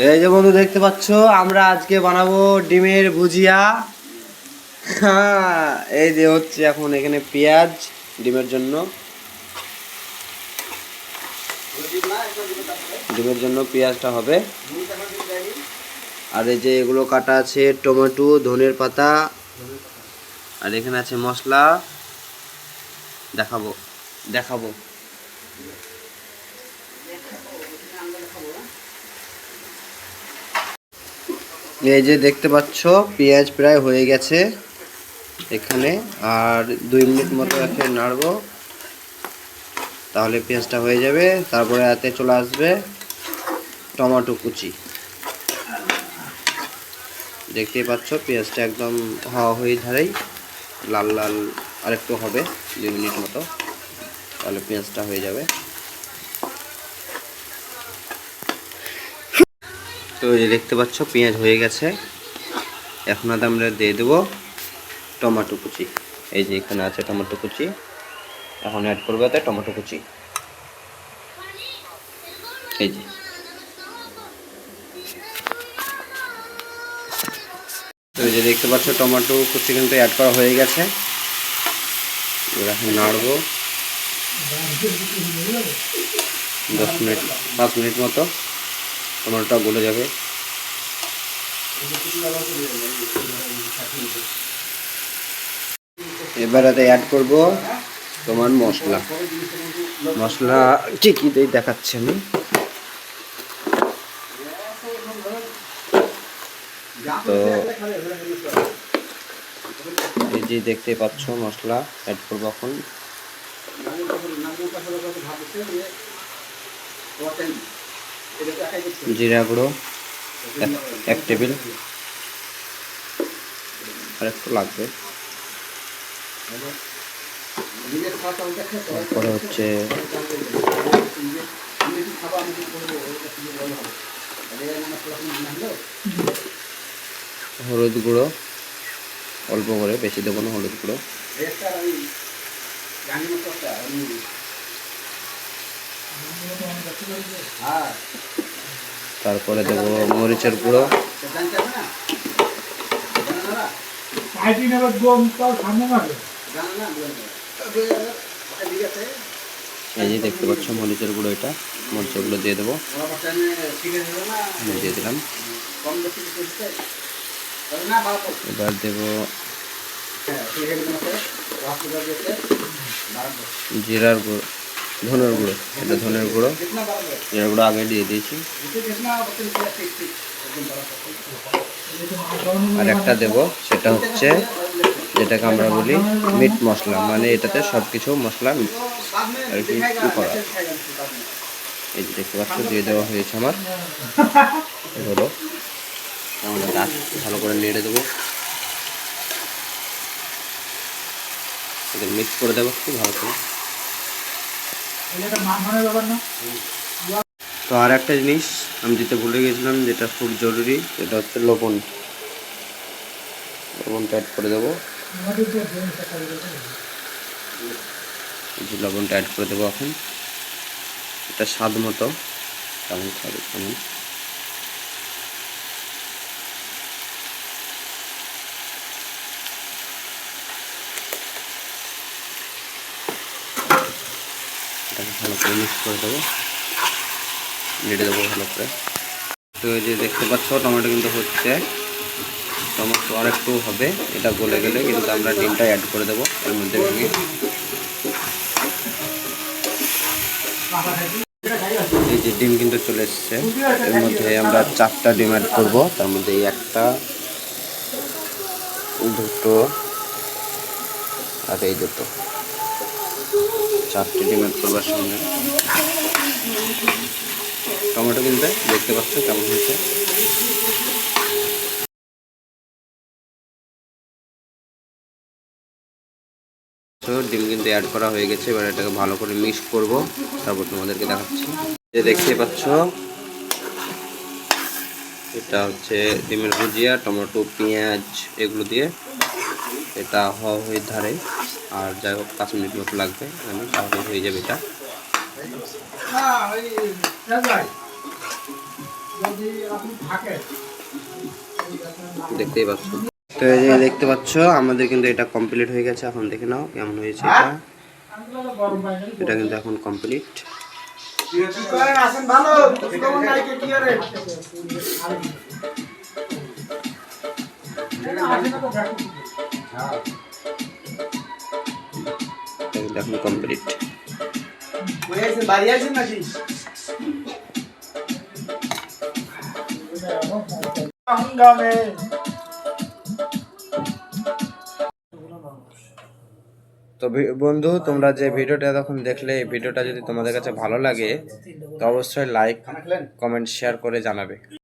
এই যে বন্ধু দেখতে পাচ্ছ, আমরা আজকে বানাবো ডিমের ভুজিয়া। হ্যাঁ, এই যে হচ্ছে এখন এখানে পেঁয়াজ ডিমের জন্য। ডিমের জন্য পেঁয়াজটা হবে। আর এই যে এগুলো কাটা আছে টমেটো, ধনের পাতা, আর এখানে আছে মশলা। দেখাবো দেখাবো এই যে দেখতে পাচ্ছ পেঁয়াজ প্রায় হয়ে গেছে এখানে। আর 2 মিনিট মতো একে নাড়বো, তাহলে পেঁয়াজটা হয়ে যাবে। তারপরে এতে চলে আসবে টমেটো কুচি। দেখতেই পাচ্ছ পেঁয়াজটা একদম হয়ে ধারেই লাল লাল আরেকটু হবে 2 মিনিট মতো, তাহলে পেঁয়াজটা হয়ে যাবে। তো এই যে দেখতে পাচ্ছ পেঁয়াজ হয়ে গেছে। এখন আমরা দিয়ে দেবো টমেটো কুচি। এই যে এখানে আছে টমেটো কুচি, এখন অ্যাড করবো এতে টমেটো কুচি। এই যে তো এই যে দেখতে পাচ্ছ টমেটো কুচি কিন্তু অ্যাড করা হয়ে গেছে। এখন নাড়বো 10 মিনিট 5 মিনিট মতো, টমেটোটা গলে যাবে। এবার এতে অ্যাড করব তোমার মশলা ঠিকই দেখাচ্ছি আমি। তো এই যে দেখতে পাচ্ছ মশলা অ্যাড করব এখন। জিরা গুঁড়ো 1 টেবিল, আর একটু লাগবে। তারপরে হচ্ছে হলুদ গুঁড়ো অল্প করে, বেশি দেবো না হলুদ গুঁড়ো। তারপরে দেবো মরিচের গুঁড়ো। এই যে দেখতে পাচ্ছ মরিচের গুঁড়ো, এটা মরিচের গুঁড়ো দিয়ে দেবো, দিয়ে দিলাম। এবার দেবো জিরার গুঁড়ো, ধনের গুঁড়ো, এটা ধনের গুঁড়ো, জিরার গুঁড়ো আগে দিয়ে দিয়েছি। আর একটা দেবো, সেটা হচ্ছে যেটাকে আমরা বলি মিট মশলা, মানে এটাতে সব কিছু মশলা আর কি করা। এই যে দেখতে পাচ্ছ দিয়ে দেওয়া হয়েছে আমার। হলো আমাদের গাছ ভালো করে নেড়ে দেবো, মিক্স করে দেবো খুব ভালো করে। তো আর একটা জিনিস আমি দিতে ভুলে গেছিলাম, যেটা খুব জরুরি, সেটা হচ্ছে লবণ। লবণটা অ্যাড করে দেবো। লবণটা অ্যাড করে দেবো এখন। এটা স্বাদ মতো কেমন খাবে কেমন। এটাকে ভালো করে মিক্স করে দেবো, নেড়ে দেবো ভালো করে। তো এই যে দেখতে পাচ্ছ টমেটো কিন্তু হচ্ছে, টমেটো আর একটু হবে, এটা গলে গেলে কিন্তু আমরা ডিমটা অ্যাড করে দেবো এর মধ্যে ভেঙে। এই যে ডিম কিন্তু চলে এসছে, এর মধ্যে আমরা 4টা ডিম অ্যাড করবো। তার মধ্যে এই 1টা, 2টো আর এই 2টো, 4টে ডিম অ্যাড করবার সঙ্গে। টমেটো কিন্তু দেখতে পাচ্ছ কেমন হয়েছে। ডিম কিন্তু অ্যাড করা হয়ে গেছে, এবার এটাকে ভালো করে মিক্স করব, তারপর তোমাদেরকে দেখাচ্ছি। যে দেখতে পাচ্ছ এটা হচ্ছে ডিমের ভুজিয়া, টমেটো পেঁয়াজ এগুলো দিয়ে। এটা হয়ে ধারে, আর যাই হোক 5 মিনিট মতো লাগবে, তাহলে হয়ে যাবে এটা। দেখতেই পাচ্ছ। তো এই যে দেখতে পাচ্ছ আমাদের কিন্তু এটা কমপ্লিট হয়ে গেছে। এখন দেখে নাও কেমন হয়েছে এটা। এটা কিন্তু এখন কমপ্লিট। এখন কমপ্লিট। তো বন্ধু, তোমরা যে ভিডিওটা তখন দেখলে, এই ভিডিওটা যদি তোমাদের কাছে ভালো লাগে তো অবশ্যই লাইক, কমেন্ট, শেয়ার করে জানাবে।